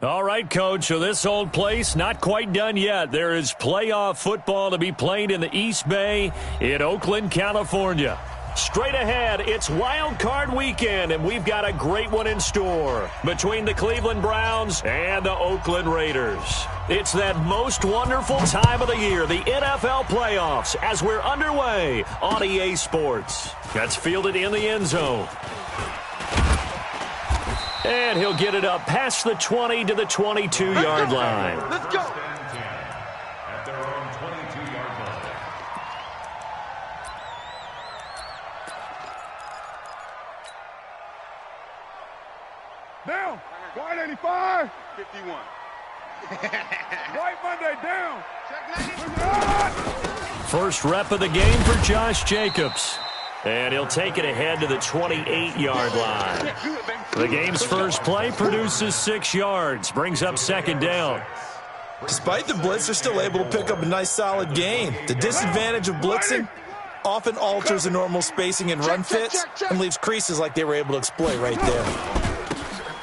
All right, Coach, so this old place not quite done yet. There is playoff football to be played in the East Bay in Oakland, California. Straight ahead, it's Wild Card Weekend, and we've got a great one in store between the Cleveland Browns and the Oakland Raiders. It's that most wonderful time of the year, the NFL playoffs, as we're underway on EA Sports. That's fielded in the end zone. And he'll get it up past the 20 to the 22-yard line. Let's go. At their own 22-yard line. Down. White 85. 51. White Monday down. First rep of the game for Josh Jacobs. And he'll take it ahead to the 28-yard line. The game's first play produces 6 yards, brings up second down. Despite the blitz, they're still able to pick up a nice, solid gain. The disadvantage of blitzing often alters the normal spacing and run fits and leaves creases like they were able to exploit right there.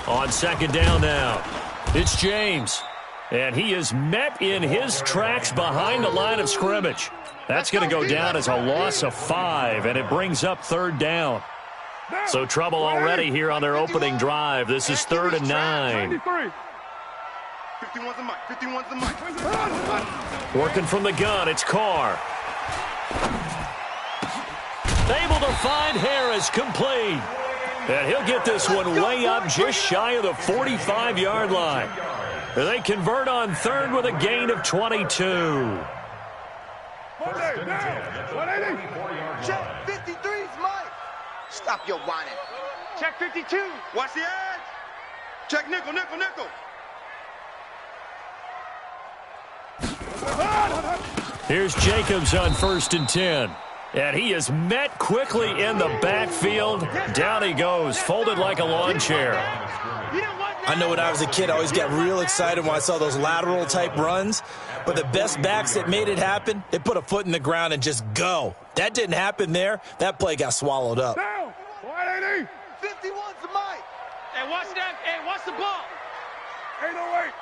On second down now, it's James. And he is met in his tracks behind the line of scrimmage. That's going to go down as a loss of 5, and it brings up third down. So trouble already here on their opening drive. This is 3rd and 9. 51's the mic. 51's the mic. Working from the gun, it's Carr. Able to find Harris, complete. And he'll get this one way up just shy of the 45-yard line. They convert on 3rd with a gain of 22. Check 53's Mike. Stop your whining. Check 52. Watch the edge. Check nickel, nickel, nickel. Here's Jacobs on 1st and 10. And he is met quickly in the backfield. Down he goes, folded like a lawn chair. I know when I was a kid, I always got real excited when I saw those lateral-type runs. But the best backs that made it happen, they put a foot in the ground and just go. That didn't happen there. That play got swallowed up. Down. 180. 51's the mic. Hey, watch that. Hey, watch the ball. 808.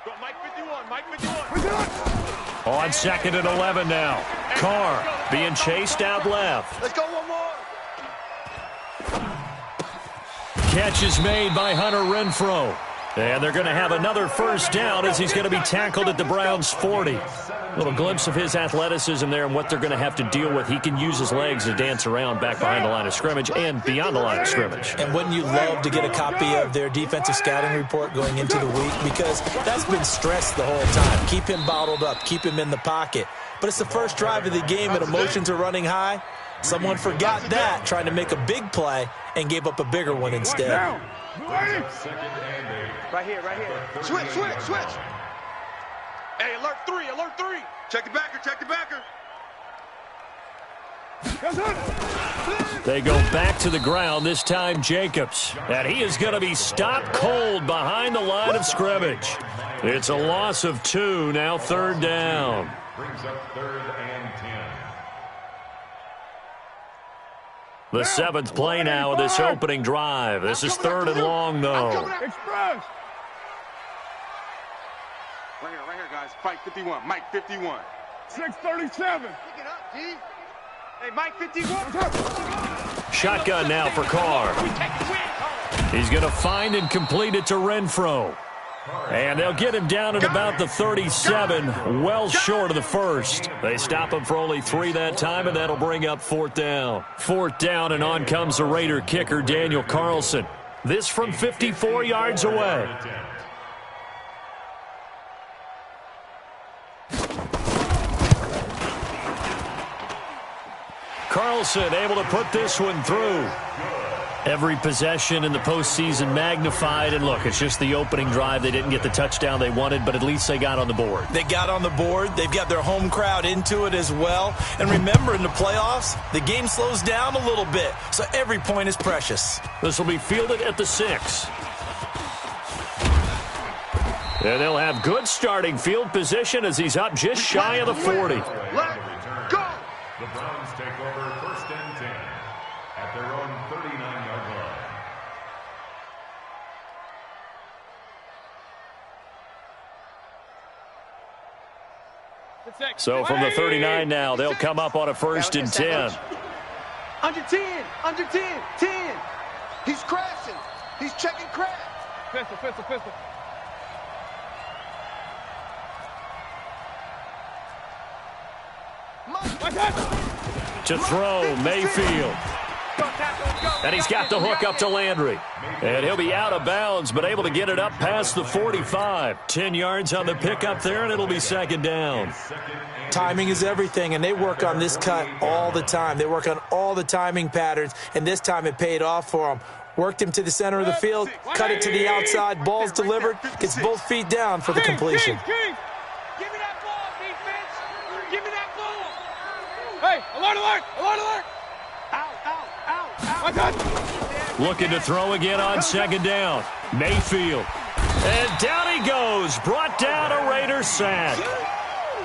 Go, Mike 51. Mike 51. On 2nd and 11 now. Carr being chased out left. Let's go one more. Catch is made by Hunter Renfrow. And they're going to have another first down as he's going to be tackled at the Browns' 40. A little glimpse of his athleticism there and what they're going to have to deal with. He can use his legs to dance around back behind the line of scrimmage and beyond the line of scrimmage. And wouldn't you love to get a copy of their defensive scouting report going into the week? Because that's been stressed the whole time. Keep him bottled up. Keep him in the pocket. But it's the first drive of the game and emotions are running high. Someone forgot that, trying to make a big play, and gave up a bigger one instead. Right here, right here. Switch, switch, switch. Hey, alert 3, alert 3. Check the backer, check the backer. They go back to the ground, this time Jacobs. And he is going to be stopped cold behind the line of scrimmage. It's a loss of 2, now 3rd down. Brings up 3rd and 10. The 7th play now of this opening drive. This is 3rd and long, though. Express. Right here, guys. Fight 51. Mike 51. 637. Pick it up, G. Hey, Mike 51. Shotgun now for Carr. He's going to find and complete it to Renfrow. And they'll get him down at about the 37, well short of the first. They stop him for only 3 that time, and that'll bring up 4th down. 4th down, and on comes the Raider kicker, Daniel Carlson. This from 54 yards away. Carlson able to put this one through. Every possession in the postseason magnified. And look, it's just the opening drive. They didn't get the touchdown they wanted, but at least they got on the board. They got on the board. They've got their home crowd into it as well. And remember, in the playoffs, the game slows down a little bit, so every point is precious. This will be fielded at the 6. And they'll have good starting field position as he's up just shy of the 40. Let's go. The Browns take over 1st and 10 at their own 39-yard line. So from the 39 now, they'll come up on a 1st and 10. Under 10, under 10, 10. He's crashing. He's checking crash. Pistol, pistol, pistol. To throw, Mayfield. And he's got the hook up to Landry. And he'll be out of bounds, but able to get it up past the 45. 10 yards on the pickup there, and it'll be 2nd down. Timing is everything, and they work on this cut all the time. They work on all the timing patterns, and this time it paid off for them. Worked him to the center of the field, cut it to the outside, ball's delivered, gets both feet down for the completion. Give me that ball, defense. Give me that ball. Hey, alert, alert, alert, alert. Looking to throw again on 2nd down. Mayfield. And down he goes. Brought down a Raider sack.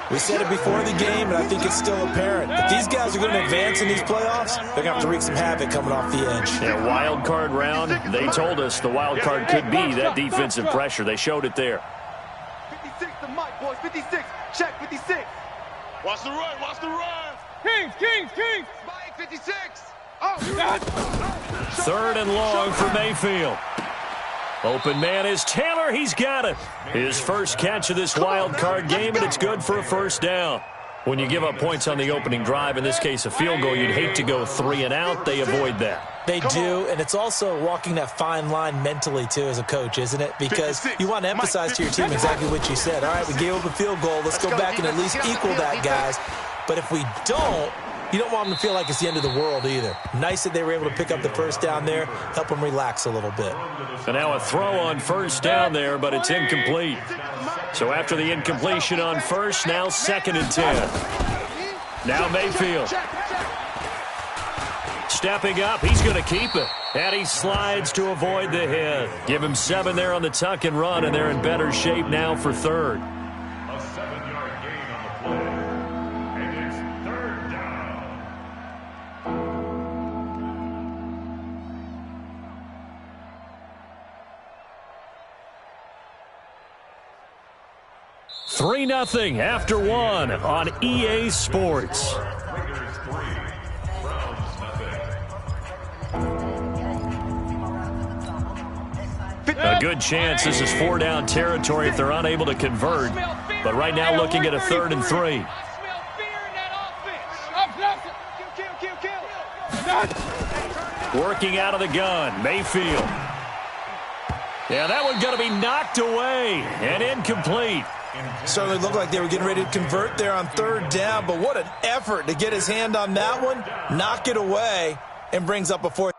We said it before the game, and I think it's still apparent. If these guys are going to advance in these playoffs, they're going to have to wreak some havoc coming off the edge. Yeah, wild card round. They told us the wild card could be that defensive pressure. They showed it there. 56 to Mike, boys. 56. Check 56. Watch the run. Watch the run. Kings, Kings, Kings. Mike 56. Oh, you got it. 3rd and long for Mayfield. Open man is Taylor. He's got it. His first catch of this wild card game, and it's good for a 1st down. When you give up points on the opening drive, in this case a field goal, you'd hate to go 3 and out. They avoid that. They do, and it's also walking that fine line mentally, too, as a coach, isn't it? Because you want to emphasize to your team exactly what you said. All right, we gave up a field goal. Let's go back and at least equal that, guys. But if we don't, you don't want them to feel like it's the end of the world either. Nice that they were able to pick up the 1st down there, help them relax a little bit. And now a throw on 1st down there, but it's incomplete. So after the incompletion on 1st, now 2nd and 10. Now Mayfield. Stepping up, he's going to keep it. And he slides to avoid the hit. Give him 7 there on the tuck and run, and they're in better shape now for 3rd. A 7-yard gain on the play. And it's 3rd down. 3-0 after 1 on EA Sports. Raiders 3, Browns 0. A good chance this is 4-down territory if they're unable to convert. But right now looking at a 3rd and 3. I smell fear in that offense. Working out of the gun, Mayfield. Yeah, that one's going to be knocked away and incomplete. Certainly looked like they were getting ready to convert there on 3rd down, but what an effort to get his hand on that one, knock it away, and brings up a 4th.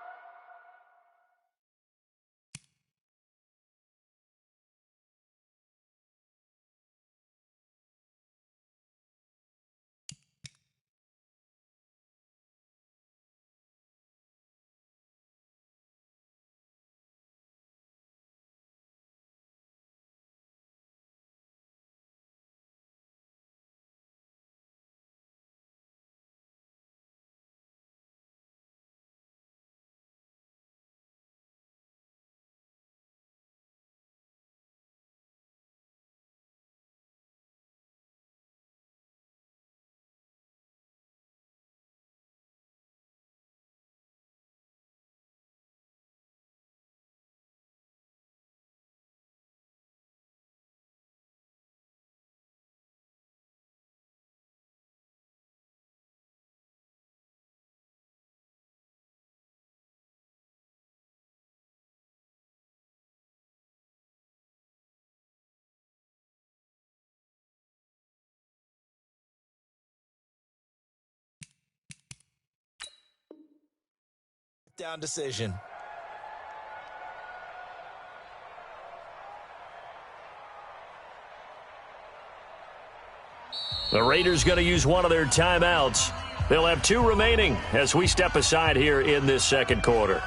Down decision. The Raiders going to use one of their timeouts. They'll have 2 remaining as we step aside here in this 2nd quarter.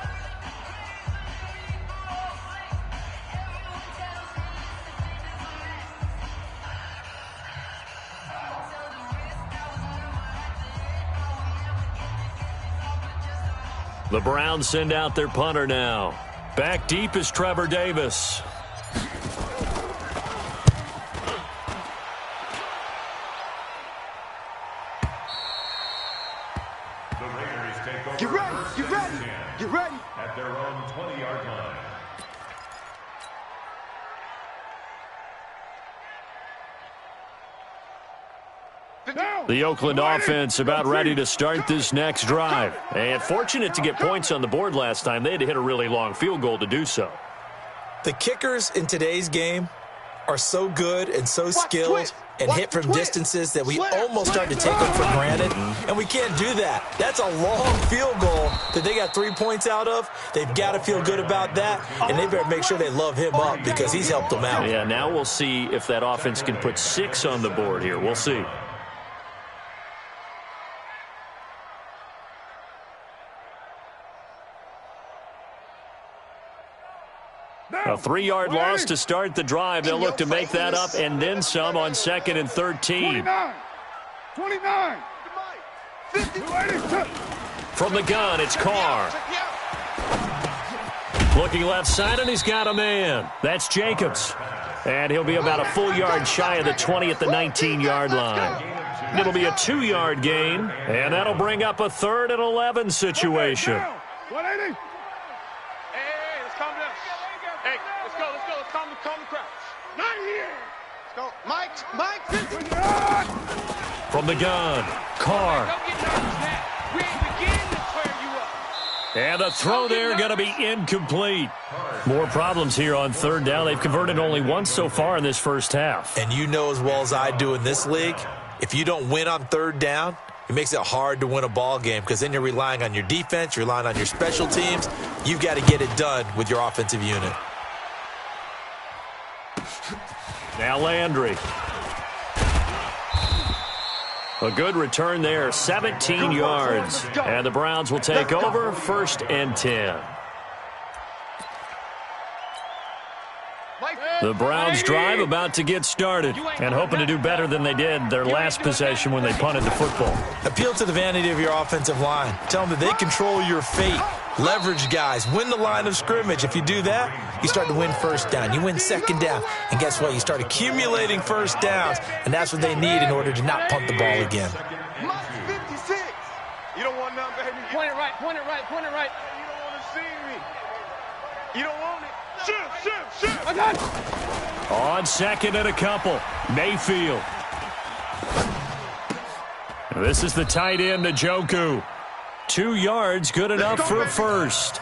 The Browns send out their punter now. Back deep is Trevor Davis. at their own 20-yard line. The Oakland offense about ready to start this next drive. And fortunate to get points on the board last time. They had to hit a really long field goal to do so. The kickers in today's game are so good and so skilled and hit from distances that we almost start to take them for granted, and we can't do that. That's a long field goal that they got 3 points out of. They've got to feel good about that, and they better make sure they love him up because he's helped them out. Yeah, now we'll see if that offense can put 6 on the board here. We'll see. A 3-yard loss to start the drive. They'll look to make that up and then some on 2nd and 13. 29. From the gun, it's Carr. Looking left side, and he's got a man. That's Jacobs. And he'll be about a full yard shy of the 20 at the 19-yard line. It'll be a 2-yard gain, and that'll bring up a 3rd and 11 situation. 180. Hey, let's calm down. Hey, let's go. Let's calm the crowd. Not here. Let's go. Mike, 50. From the gun, Carr. Don't get nervous now. We ain't beginning to tear you up. And the throw there going to be incomplete. More problems here on 3rd down. They've converted only once so far in this first half. And you know as well as I do in this league, if you don't win on 3rd down, it makes it hard to win a ball game because then you're relying on your defense, you're relying on your special teams. You've got to get it done with your offensive unit. Now Landry. A good return there, 17 yards. And the Browns will take over, 1st and 10. The Browns drive about to get started and hoping to do better than they did their last possession when they punted the football. Appeal to the vanity of your offensive line. Tell them that they control your fate. Leverage guys. Win the line of scrimmage. If you do that, you start to win 1st down. You win 2nd down. And guess what? You start accumulating 1st downs. And that's what they need in order to not punt the ball again. Mike 56. You don't want none, baby. Point it right. You don't want to see me. You don't want it. Shoot. I got it. On 2nd and a couple, Mayfield. This is the tight end, Njoku. 2 yards, good enough for a 1st.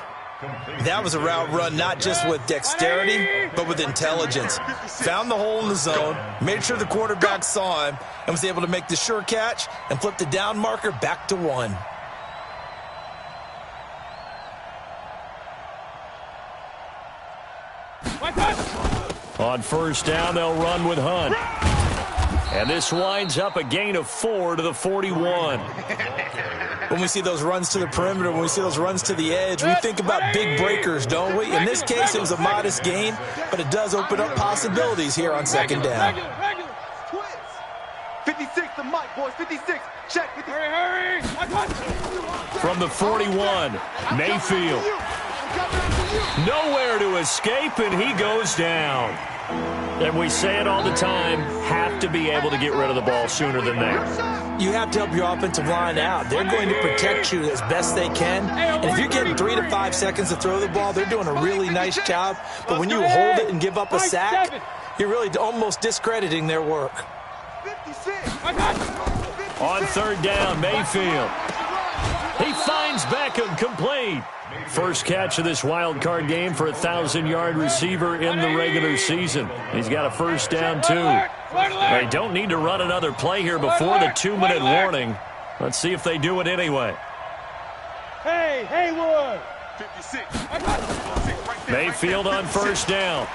That was a route run not just with dexterity, but with intelligence. Found the hole in the zone, made sure the quarterback saw him, and was able to make the sure catch and flip the down marker back to 1. On 1st down, they'll run with Hunt. And this winds up a gain of 4 to the 41. When we see those runs to the perimeter, when we see those runs to the edge, we think about big breakers, don't we? In this case, it was a modest gain, but it does open up possibilities here on 2nd down. 56 to Mike, boys. 56. Check. 56. Hurry. I got it. From the 41, Mayfield. Nowhere to escape, and he goes down. And we say it all the time, have to be able to get rid of the ball sooner than that. You have to help your offensive line out. They're going to protect you as best they can. And if you're getting 3 to 5 seconds to throw the ball, they're doing a really nice job. But when you hold it and give up a sack, you're really almost discrediting their work. 56. On 3rd down, Mayfield. He finds Beckham, complete. First catch of this wild card game for a 1,000-yard receiver in the regular season. He's got a 1st down, too. They don't need to run another play here before the 2-minute warning. Let's see if they do it anyway. Hey, Haywood. 56. Mayfield on 1st down.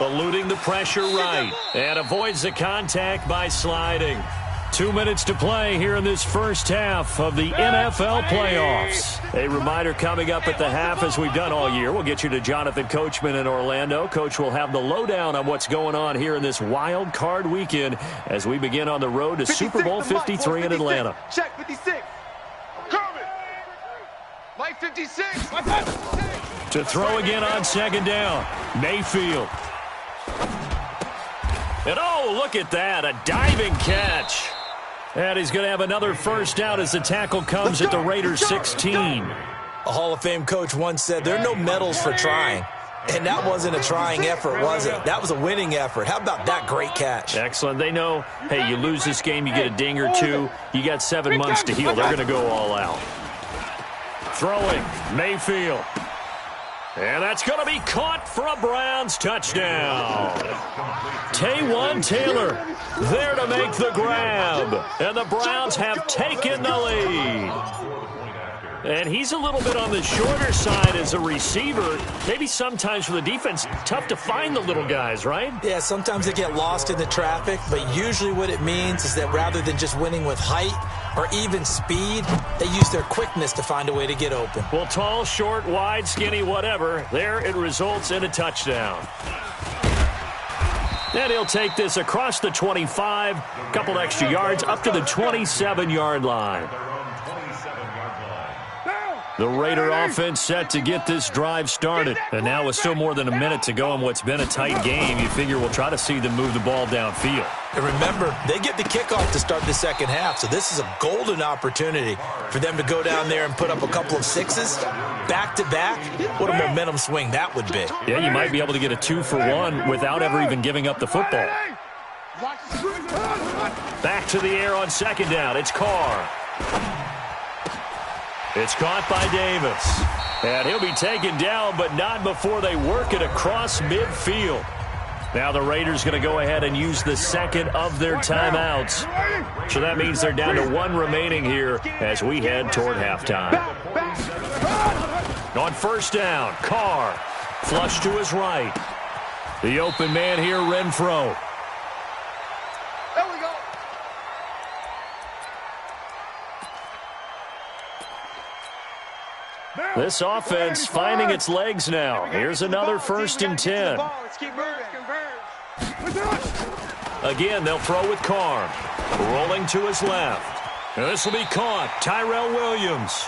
Eluding the pressure right. And avoids the contact by sliding. 2 minutes to play here in this first half of the NFL playoffs. A reminder coming up at the half, as we've done all year. We'll get you to Jonathan Coachman in Orlando. Coach will have the lowdown on what's going on here in this wild card weekend as we begin on the road to Super Bowl 53 in Atlanta. Check 56. Coming. Mike 56. To throw again on 2nd down, Mayfield. And oh, look at that, a diving catch. And he's going to have another 1st down as the tackle comes at the Raiders' 16. A Hall of Fame coach once said, there are no medals for trying. And that wasn't a trying effort, was it? That was a winning effort. How about that great catch? Excellent. They know, hey, you lose this game, you get a ding or two. You got 7 months to heal. They're going to go all out. Throwing, Mayfield. And that's going to be caught for a Browns touchdown. Taywan Taylor there to make the grab. And the Browns have taken the lead. And he's a little bit on the shorter side as a receiver. Maybe sometimes for the defense, tough to find the little guys, right? Yeah, sometimes they get lost in the traffic, but usually what it means is that rather than just winning with height or even speed, they use their quickness to find a way to get open. Well, tall, short, wide, skinny, whatever, there it results in a touchdown. And he'll take this across the 25, couple extra yards, up to the 27-yard line. The Raider offense set to get this drive started. And now with still more than a minute to go in what's been a tight game, you figure we'll try to see them move the ball downfield. And remember, they get the kickoff to start the second half, so this is a golden opportunity for them to go down there and put up a couple of sixes back-to-back. What a momentum swing that would be. Yeah, you might be able to get a 2-for-1 without ever even giving up the football. Back to the air on second down. It's Carr. It's caught by Davis. And he'll be taken down, but not before they work it across midfield. Now the Raiders going to go ahead and use the second of their timeouts. So that means they're down to 1 remaining here as we head toward halftime. On first down, Carr. Flush to his right. The open man here, Renfro. There we go. This offense finding its legs now. Here's another 1st and 10. Let's keep moving. Again, they'll throw with Carr. Rolling to his left. This will be caught. Tyrell Williams.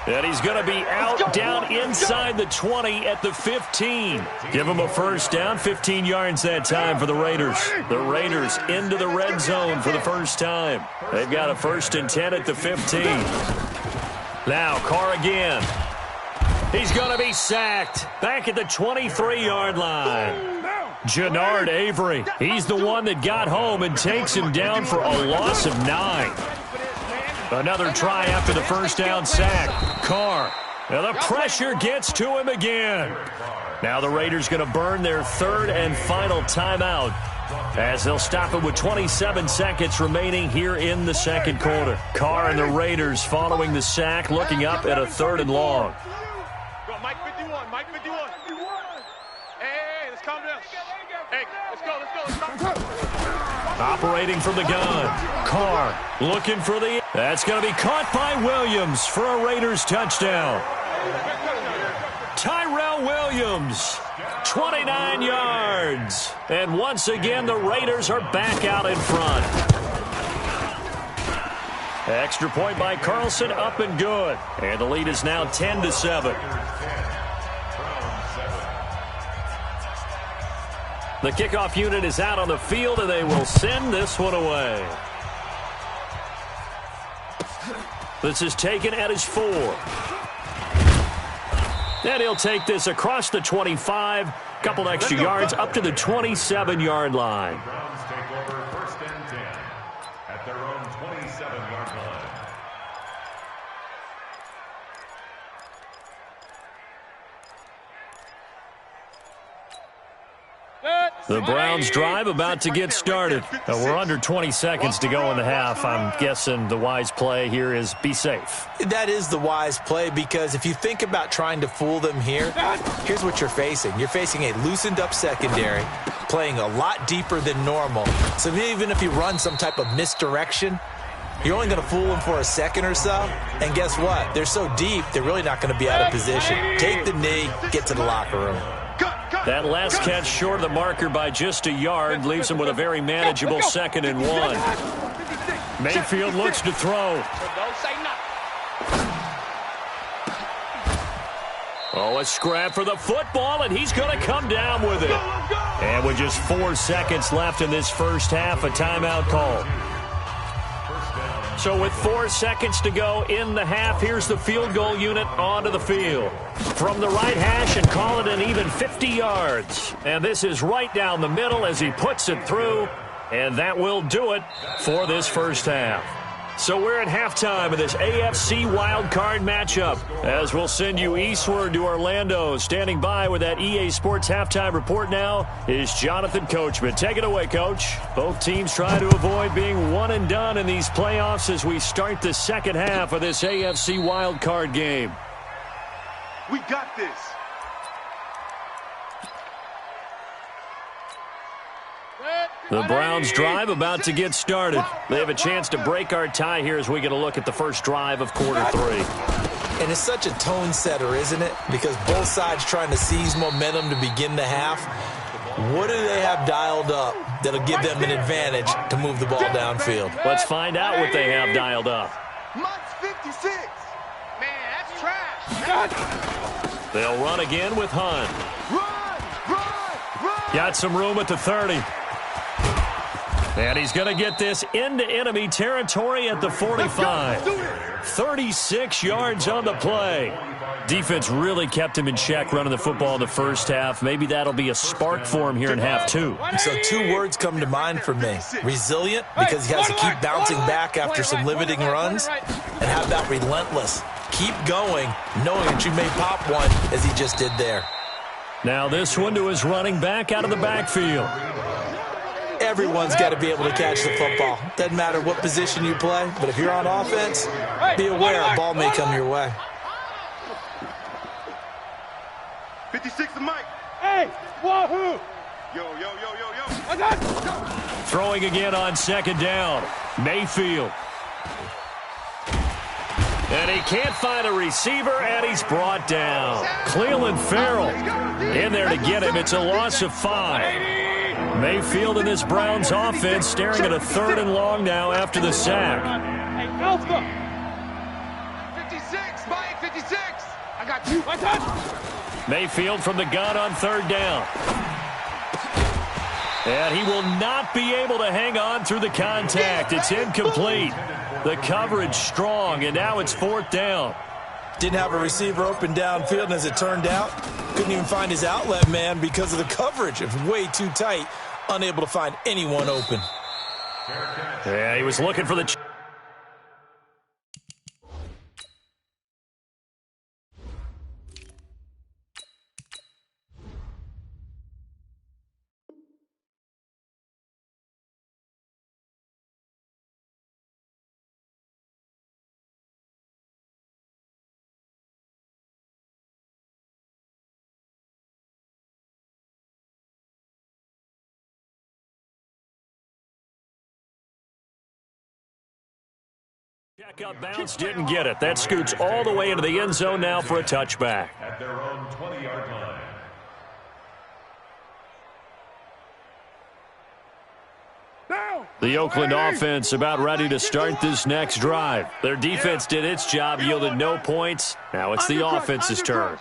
And he's going to be out down inside the 20 at the 15. Give him a first down, 15 yards that time for the Raiders. The Raiders into the red zone for the first time. They've got a 1st and 10 at the 15. Now Carr again. He's going to be sacked back at the 23-yard line. Jannard Avery, he's the one that got home and takes him down for a loss of 9. Another try after the first down sack. Carr, and the pressure gets to him again. Now the Raiders going to burn their 3rd and final timeout as they'll stop it with 27 seconds remaining here in the second quarter. Carr and the Raiders following the sack, looking up at a 3rd and long. Mike 51, Mike 51. Hey, let's calm down. Hey, let's go. Operating from the gun. Carr looking for the... That's going to be caught by Williams for a Raiders touchdown. Tyrell Williams, 29 yards. And once again, the Raiders are back out in front. Extra point by Carlson, up and good. And the lead is now 10-7. The kickoff unit is out on the field, and they will send this one away. This is taken at his 4. And he'll take this across the 25, couple extra yards, up to the 27-yard line. Browns take over 1st and 10 at their own 27-yard line. The Browns drive about to get started. We're under 20 seconds to go in the half. I'm guessing the wise play here is be safe. That is the wise play, because if you think about trying to fool them here, here's what you're facing. You're facing a loosened up secondary, playing a lot deeper than normal. So even if you run some type of misdirection, you're only going to fool them for a second or so. And guess what? They're so deep, they're really not going to be out of position. Take the knee, get to the locker room. That last catch short of the marker by just a yard leaves him with a very manageable 2nd and 1. Mayfield looks to throw. Don't say nothing. Oh, a scrap for the football, and he's going to come down with it. And with just 4 seconds left in this first half, a timeout call. So with 4 seconds to go in the half, here's the field goal unit onto the field. From the right hash and call it an even 50 yards. And this is right down the middle as he puts it through. And that will do it for this first half. So we're at halftime of this AFC wildcard matchup as we'll send you eastward to Orlando. Standing by with that EA Sports halftime report now is Jonathan Coachman. Take it away, Coach. Both teams trying to avoid being one and done in these playoffs as we start the second half of this AFC wildcard game. We got this. The Browns drive about to get started. They have a chance to break our tie here as we get a look at the first drive of quarter 3. And it's such a tone setter, isn't it? Because both sides trying to seize momentum to begin the half. What do they have dialed up that'll give them an advantage to move the ball downfield? Let's find out what they have dialed up. Mike's 56. Man, that's trash. They'll run again with Hunt. Run! Got some room at the 30. And he's going to get this into enemy territory at the 45. 36 yards on the play. Defense really kept him in check running the football in the first half. Maybe that'll be a spark for him here in half 2. So 2 words come to mind for me. Resilient, because he has to keep bouncing back after some limiting runs. And how about relentless? Keep going, knowing that you may pop one as he just did there. Now this one to his running back out of the backfield. Everyone's got to be able to catch the football. Doesn't matter what position you play, but if you're on offense, be aware a ball may come your way. 56 to Mike. Hey, wahoo! Yo. Throwing again on second down. Mayfield. And he can't find a receiver, and he's brought down. Cleveland Farrell in there to get him. It's a loss of 5. Mayfield in this Browns offense staring at a 3rd and long now after the sack. Hey, Alpha. 56, Mike, 56. I got you. My touch. Mayfield from the gun on 3rd down. And he will not be able to hang on through the contact. It's incomplete. The coverage strong, and now it's 4th down. Didn't have a receiver open downfield, and as it turned out, couldn't even find his outlet man because of the coverage. It was way too tight, unable to find anyone open. Yeah, he was looking for the... Checkup bounce, didn't get it. That scoots all the way into the end zone now for a touchback. At their own 20-yard line. The Oakland offense about ready to start this next drive. Their defense did its job, yielded no points. Now it's the offense's turn.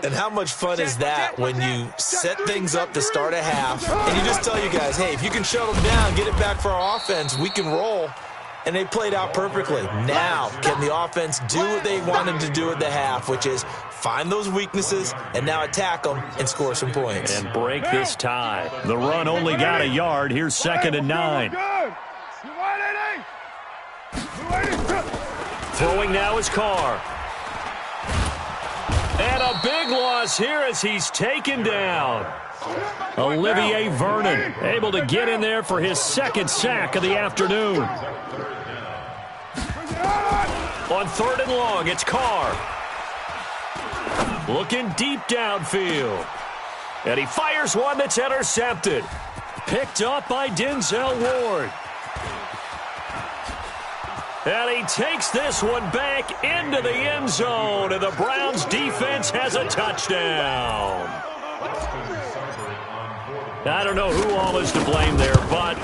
And how much fun is that when you set things up to start a half and you just tell you guys, hey, if you can shut them down, get it back for our offense, we can roll. And they played out perfectly. Now, can the offense do what they wanted to do at the half, which is find those weaknesses and now attack them and score some points. And break this tie. The run only got a yard. Here's 2nd and 9. Throwing now is Carr. And a big loss here as he's taken down. Olivier Vernon able to get in there for his 2nd sack of the afternoon. On 3rd and long, it's Carr. Looking deep downfield. And he fires one that's intercepted. Picked up by Denzel Ward. And he takes this one back into the end zone. And the Browns defense has a touchdown. I don't know who all is to blame there, but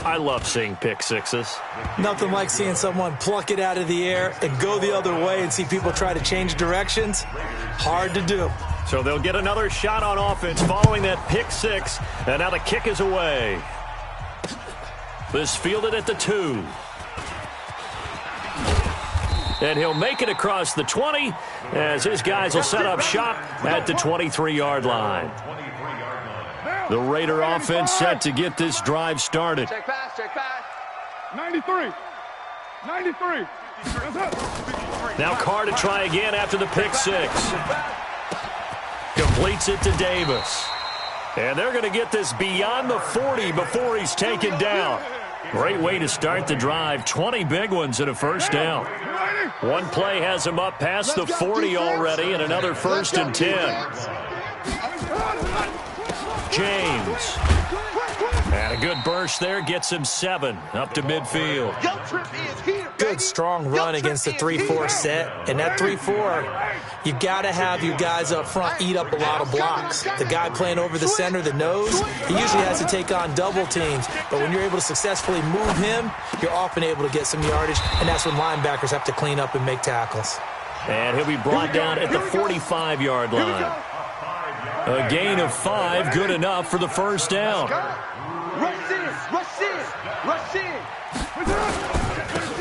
I love seeing pick sixes. Nothing like seeing someone pluck it out of the air and go the other way and see people try to change directions. Hard to do. So they'll get another shot on offense following that pick six. And now the kick is away. This fielded at the 2. And he'll make it across the 20 as his guys will set up shop at the 23-yard line. The Raider offense set to get this drive started. Check pass, check pass. 93. 93. Now Carr to try again after the pick six. Completes it to Davis. And they're going to get this beyond the 40 before he's taken down. Great way to start the drive. 20 big ones and a first down. One play has him up past the 40 already and another 1st and 10. James. And a good burst there gets him 7 up to midfield. Good strong run against the 3-4 set. And that 3-4, you got to have you guys up front eat up a lot of blocks. The guy playing over the center, the nose, he usually has to take on double teams. But when you're able to successfully move him, you're often able to get some yardage. And that's when linebackers have to clean up and make tackles. And he'll be brought down at the 45-yard line. A gain of 5, good enough for the first down. Rush in, rush in, rush in.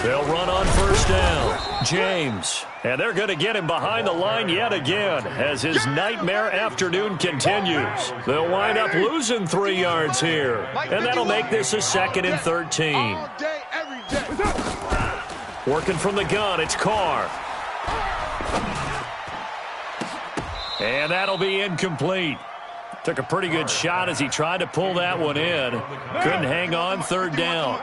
They'll run on first down. James. And they're going to get him behind the line yet again as his nightmare afternoon continues. They'll wind up losing 3 yards here. And that'll make this a 2nd and 13. All day, every day. Working from the gun, it's Carr. And that'll be incomplete. Took a pretty good shot as he tried to pull that one in. Couldn't hang on, 3rd down.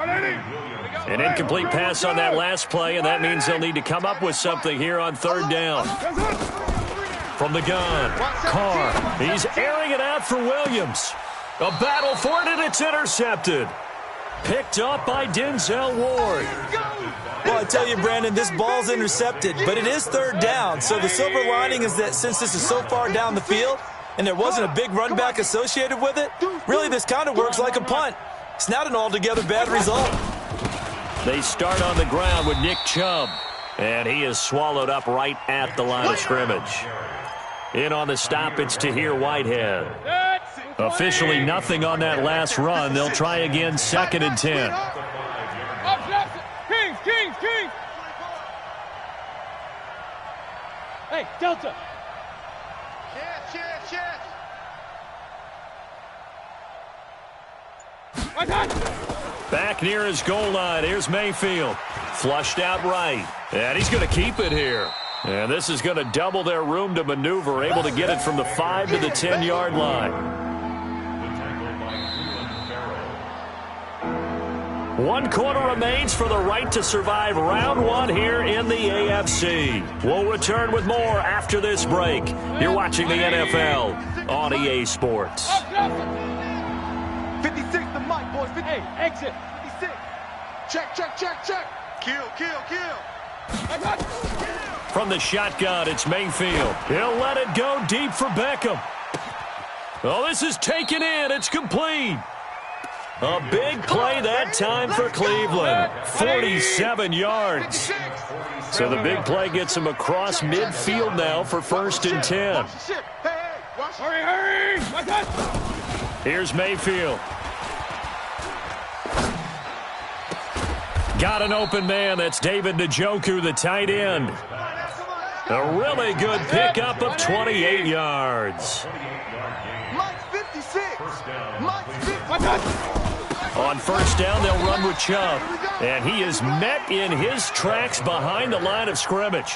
An incomplete pass on that last play, and that means they'll need to come up with something here on 3rd down. From the gun, Carr. He's airing it out for Williams. A battle for it, and it's intercepted. Picked up by Denzel Ward. Well, I tell you, Brandon, this ball's intercepted, but it is 3rd down. So the silver lining is that since this is so far down the field and there wasn't a big run back associated with it, really this kind of works like a punt. It's not an altogether bad result. They start on the ground with Nick Chubb, and he is swallowed up right at the line of scrimmage. In on the stop, it's Tahir Whitehead. Officially nothing on that last run. They'll try again, 2nd and 10. Kings. Hey, Delta. Yes. Back near his goal line. Here's Mayfield. Flushed out right. And he's going to keep it here. And this is going to double their room to maneuver. Able to get it from the 5 to the 10-yard line. 1 quarter remains for the right to survive round 1 here in the AFC. We'll return with more after this break. You're watching the NFL on EA Sports. 56 the mic, boys. 50. Hey, exit. 56. Check. Kill. From the shotgun, it's Mayfield. He'll let it go deep for Beckham. Oh, this is taken in. It's complete. A big play that time for Cleveland. 47 yards. So the big play gets him across midfield now for 1st and 10. Hurry. Here's Mayfield. Got an open man. That's David Njoku, the tight end. A really good pickup of 28 yards. Mike's 56. Mike's 56. On first down, they'll run with Chubb. And he is met in his tracks behind the line of scrimmage.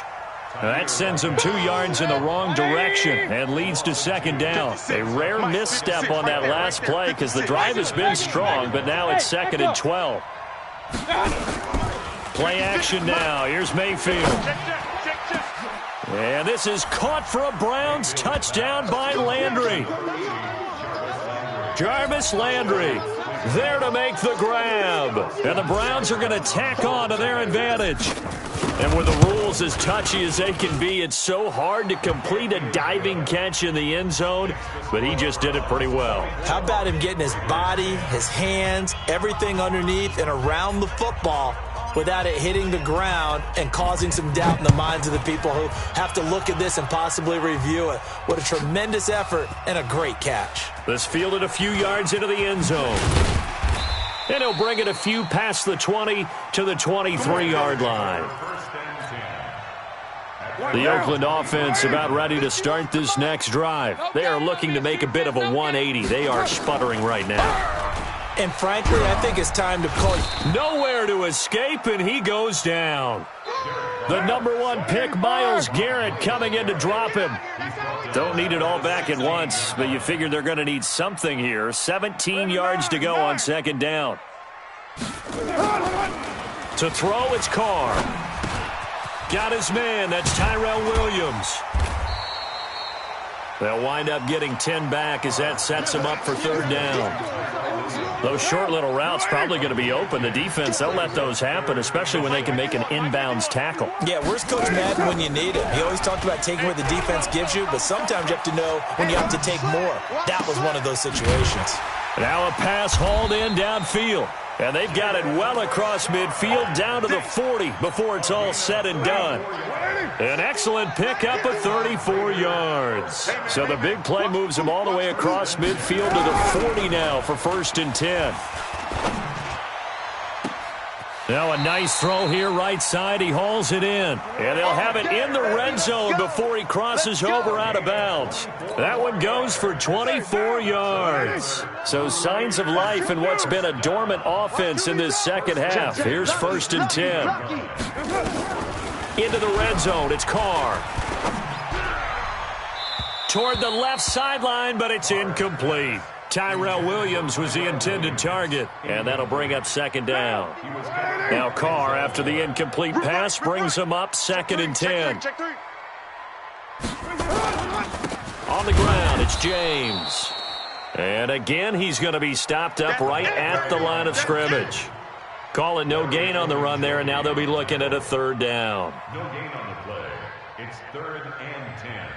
That sends him 2 yards in the wrong direction and leads to 2nd down. A rare misstep on that last play because the drive has been strong, but now it's 2nd and 12. Play action now. Here's Mayfield. And this is caught for a Browns touchdown by Landry. Jarvis Landry there to make the grab. And the Browns are going to tack on to their advantage. And with the rules as touchy as they can be, it's so hard to complete a diving catch in the end zone, but he just did it pretty well. How about him getting his body, his hands, everything underneath and around the football without it hitting the ground and causing some doubt in the minds of the people who have to look at this and possibly review it. What a tremendous effort and a great catch. This fielded a few yards into the end zone. And he'll bring it a few past the 20 to the 23-yard line. The Oakland offense about ready to start this next drive. They are looking to make a bit of a 180. They are sputtering right now. And frankly, I think it's time to call. Nowhere to escape, and he goes down. The number 1 pick, Myles Garrett, coming in to drop him. Don't need it all back at once, but you figure they're going to need something here. 17 yards to go on second down. To throw, it's Carr. Got his man. That's Tyrell Williams. They'll wind up getting 10 back as that sets them up for third down. Those short little routes probably going to be open. The defense, they'll let those happen, especially when they can make an inbounds tackle. Yeah, where's Coach Madden when you need him? He always talked about taking what the defense gives you, but sometimes you have to know when you have to take more. That was one of those situations. Now a pass hauled in downfield. And they've got it well across midfield down to the 40 before it's all said and done. An excellent pickup of 34 yards. So the big play moves him all the way across midfield to the 40 now for 1st and 10. Now a nice throw here right side. He hauls it in. And they'll have it in the red zone before he crosses over out of bounds. That one goes for 24 yards. So signs of life in what's been a dormant offense in this second half. Here's 1st and 10. Into the red zone. It's Carr. Toward the left sideline, but it's incomplete. Tyrell Williams was the intended target, and that'll bring up second down. Now Carr, after the incomplete pass, brings him up 2nd and 10. On the ground, it's James. And again, he's going to be stopped up right at the line of scrimmage. Call it no gain on the run there, and now they'll be looking at a third down. No gain on the play. It's 3rd and 10.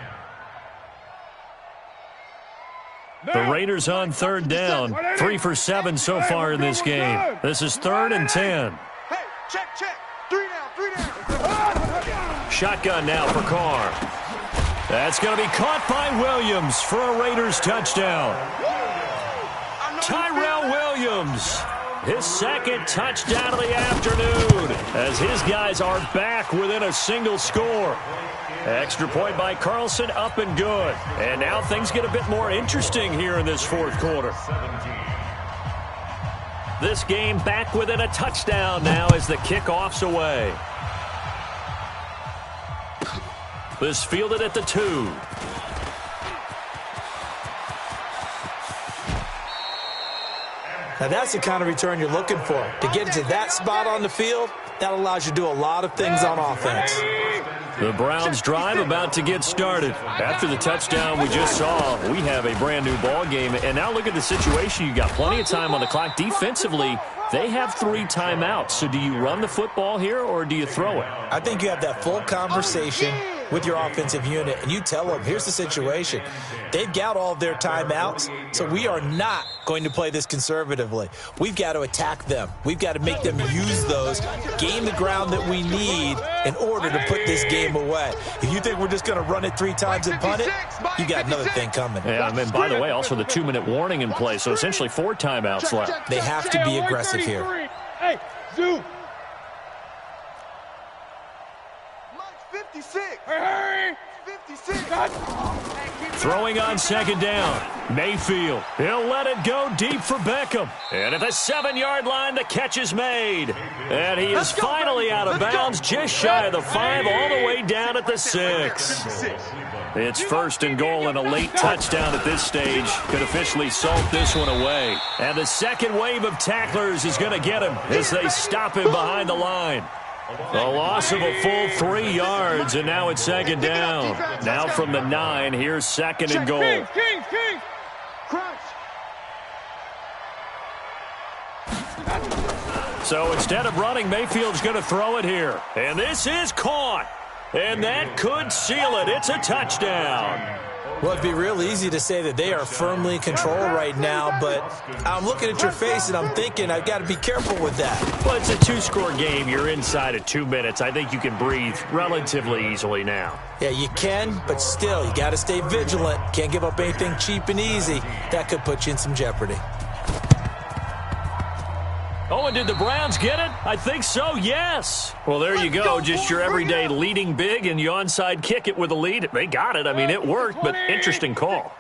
The Raiders on third down. 3 for 7 so far in this game. This is 3rd and 10. Hey, check. 3 down. Shotgun now for Carr. That's going to be caught by Williams for a Raiders touchdown. Tyrell Williams, his 2nd touchdown of the afternoon, as his guys are back within a single score. Extra point by Carlson, up and good. And now things get a bit more interesting here in this 4th quarter. This game back within a touchdown now as the kickoff's away. This fielded at the 2. Now that's the kind of return you're looking for. To get into that spot on the field, that allows you to do a lot of things on offense. The Browns drive about to get started. After the touchdown we just saw, we have a brand new ball game. And now look at the situation. You got plenty of time on the clock. Defensively, they have 3 timeouts. So do you run the football here or do you throw it? I think you have that full conversation with your offensive unit, and you tell them, here's the situation. They've got all of their timeouts, so we are not going to play this conservatively. We've got to attack them. We've got to make them use those, gain the ground that we need in order to put this game away. If you think we're just going to run it 3 times and punt it, you got another thing coming. Yeah, and then, by the way, also the 2-minute warning in play, so essentially 4 timeouts left. They have to be aggressive here. Hey, Zoo. 56. Hurry. 56. Throwing on second down. Mayfield. He'll let it go deep for Beckham. And at the 7-yard line, the catch is made. And he is finally out of bounds, just shy of the 5, all the way down at the 6. It's 1st and goal, and a late touchdown at this stage could officially salt this one away. And the second wave of tacklers is going to get him as they stop him behind the line. A loss of a full 3 yards, and now it's second down. Now from the 9, here's 2nd and goal. Kings. Crunch. So instead of running, Mayfield's going to throw it here. And this is caught. And that could seal it. It's a touchdown. Well, it'd be real easy to say that they are firmly in control right now, but I'm looking at your face and I'm thinking I've got to be careful with that. Well, it's a 2-score game. You're inside of 2 minutes. I think you can breathe relatively easily now. Yeah, you can, but still, you got to stay vigilant. Can't give up anything cheap and easy. That could put you in some jeopardy. Oh, and did the Browns get it? I think so, yes. Well, there you go. Just your everyday leading big, and you onside kick it with a lead. They got it. I mean, it worked, but interesting call.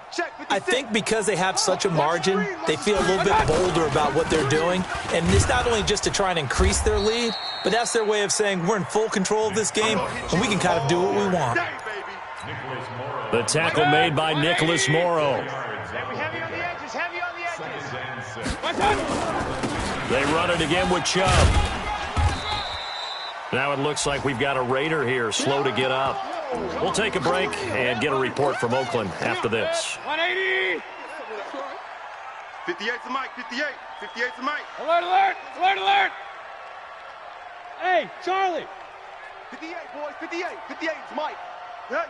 I think because they have such a margin, they feel a little bit bolder about what they're doing. And it's not only just to try and increase their lead, but that's their way of saying we're in full control of this game, and we can kind of do what we want. The tackle made by Nicholas Morrow. Heavy on the edges, heavy on the edges. They run it again with Chubb. Now it looks like we've got a Raider here, slow to get up. We'll take a break and get a report from Oakland after this. 180. 58's the mic, 58. 58's the mic. Alert, alert, alert, alert. Hey, Charlie. 58, boys, 58. 58's Mike. Good.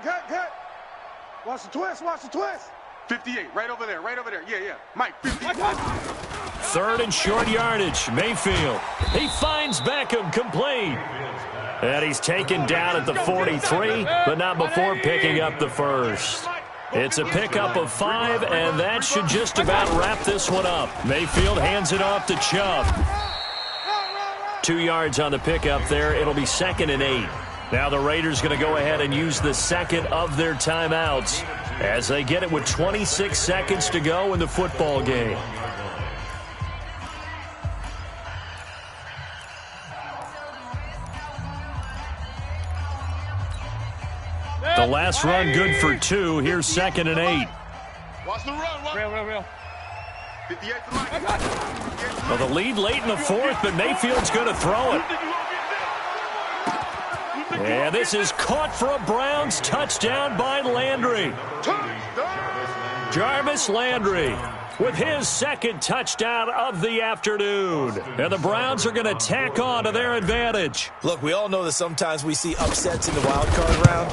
Watch the twist, watch the twist. 58, right over there. Yeah. Mike, 50. Third and short yardage. Mayfield. He finds Beckham, complete. And he's taken down at the 43, but not before picking up the first. It's a pickup of 5, and that should just about wrap this one up. Mayfield hands it off to Chubb. 2 yards on the pickup there. It'll be 2nd and 8. Now the Raiders going to go ahead and use the second of their timeouts as they get it with 26 seconds to go in the football game. The last run good for 2. Here's 2nd and 8. Watch the run. Real. 58's the mic. Well, the lead late in the 4th, but Mayfield's going to throw it. And this is caught for a Browns touchdown by Landry. Jarvis Landry with his 2nd touchdown of the afternoon. And the Browns are going to tack on to their advantage. Look, we all know that sometimes we see upsets in the wild card round.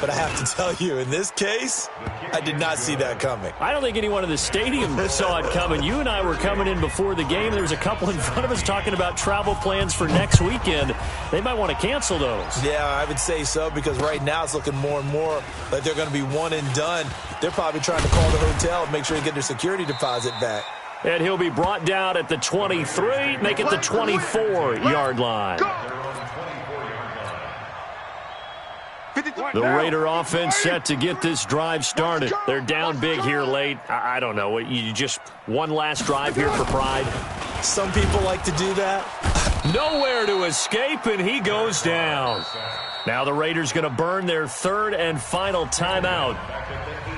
But I have to tell you, in this case, I did not see that coming. I don't think anyone in the stadium saw it coming. You and I were coming in before the game. There was a couple in front of us talking about travel plans for next weekend. They might want to cancel those. Yeah, I would say so, because right now it's looking more and more like they're going to be one and done. They're probably trying to call the hotel and make sure they get their security deposit back. And he'll be brought down at the 23, make it the 24-yard line. The Raider offense set to get this drive started. They're down big here late. I don't know. You just one last drive here for pride. Some people like to do that. Nowhere to escape, and he goes down. Now the Raiders going to burn their 3rd and final timeout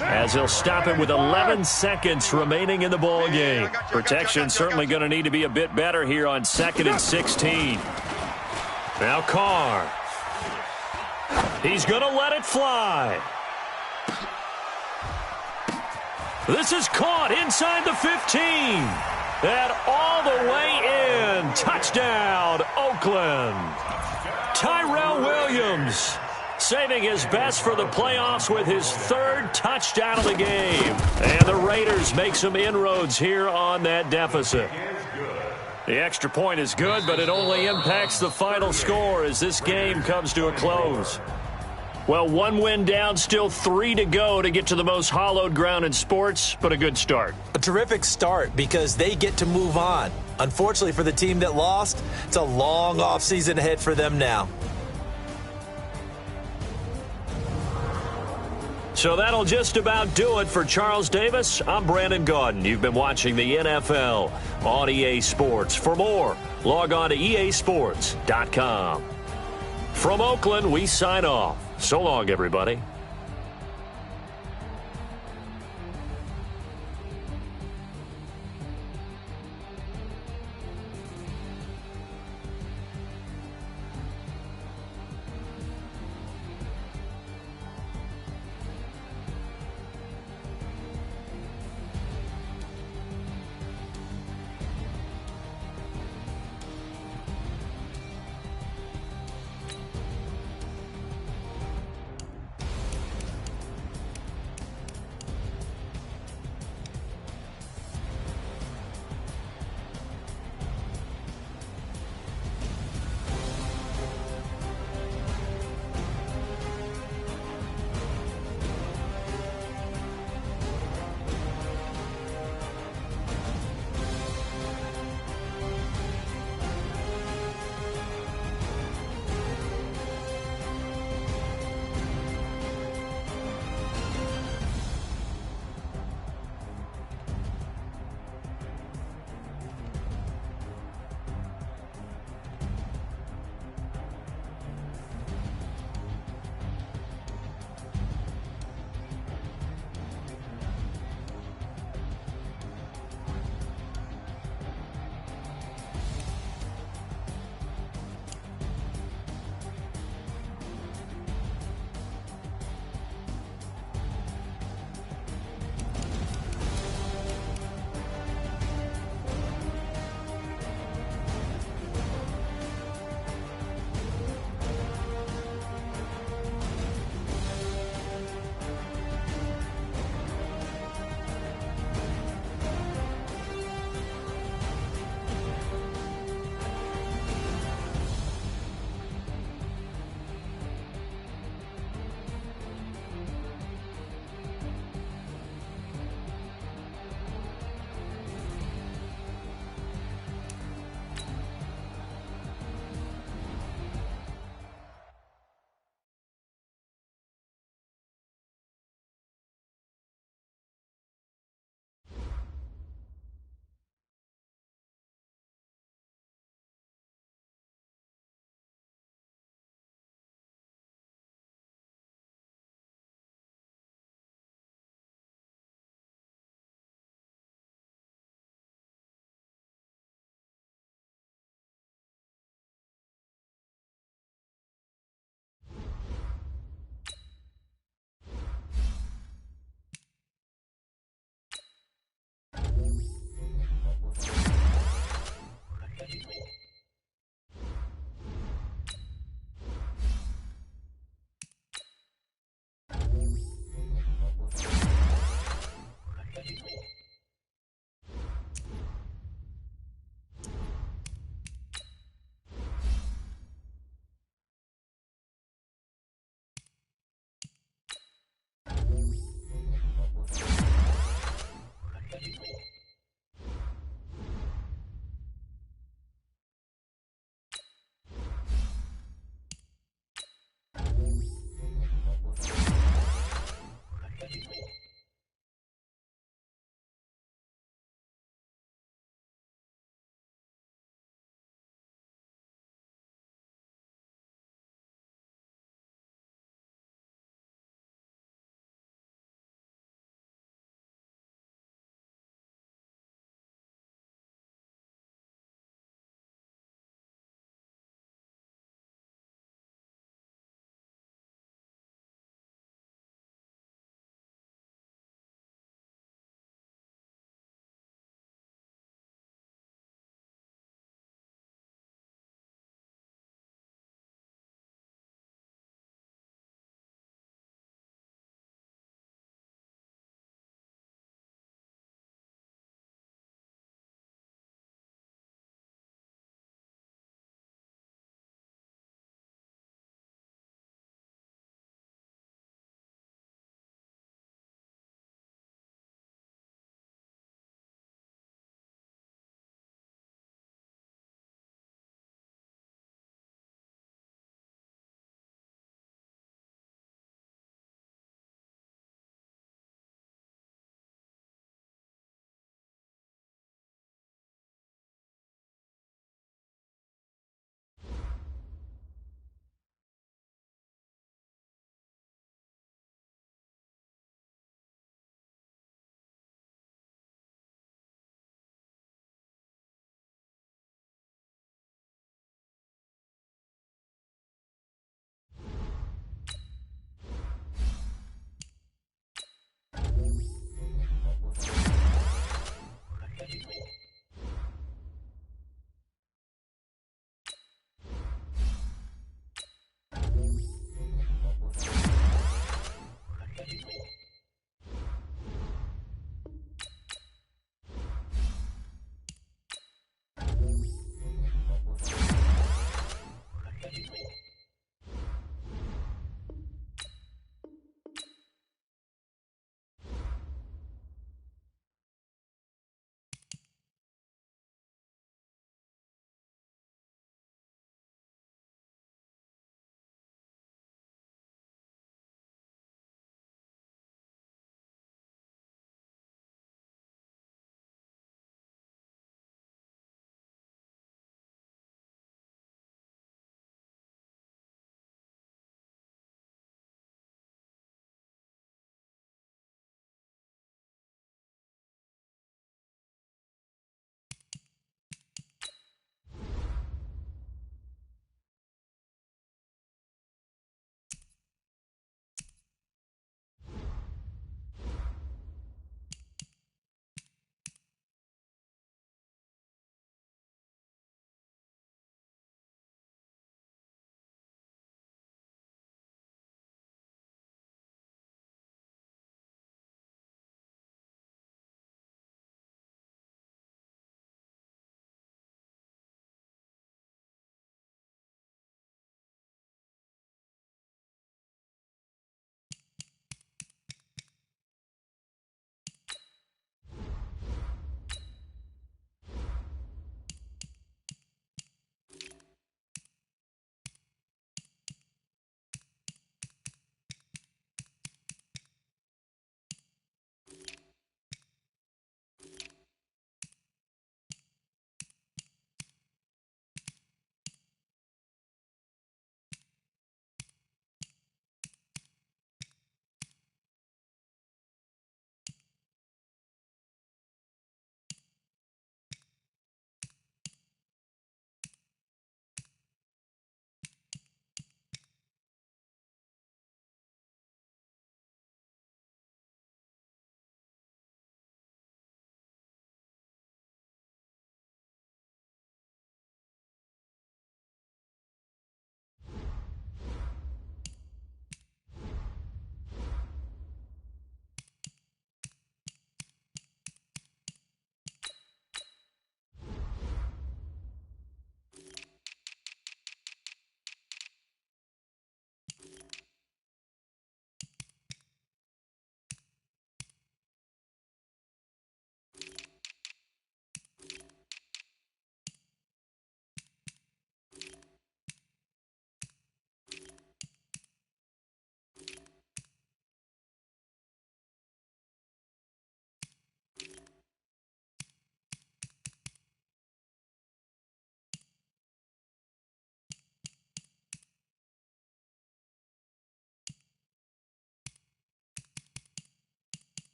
as they'll stop it with 11 seconds remaining in the ball game. Protection certainly going to need to be a bit better here on 2nd and 16. Now Carr. He's going to let it fly. This is caught inside the 15. And all the way in. Touchdown, Oakland. Tyrell Williams saving his best for the playoffs with his 3rd touchdown of the game. And the Raiders make some inroads here on that deficit. The extra point is good, but it only impacts the final score as this game comes to a close. Well, 1 win down, still 3 to go to get to the most hallowed ground in sports, but a good start. A terrific start because they get to move on. Unfortunately for the team that lost, it's a long offseason ahead for them now. So that'll just about do it for Charles Davis. I'm Brandon Gaudin. You've been watching the NFL on EA Sports. For more, log on to easports.com. From Oakland, we sign off. So long, everybody.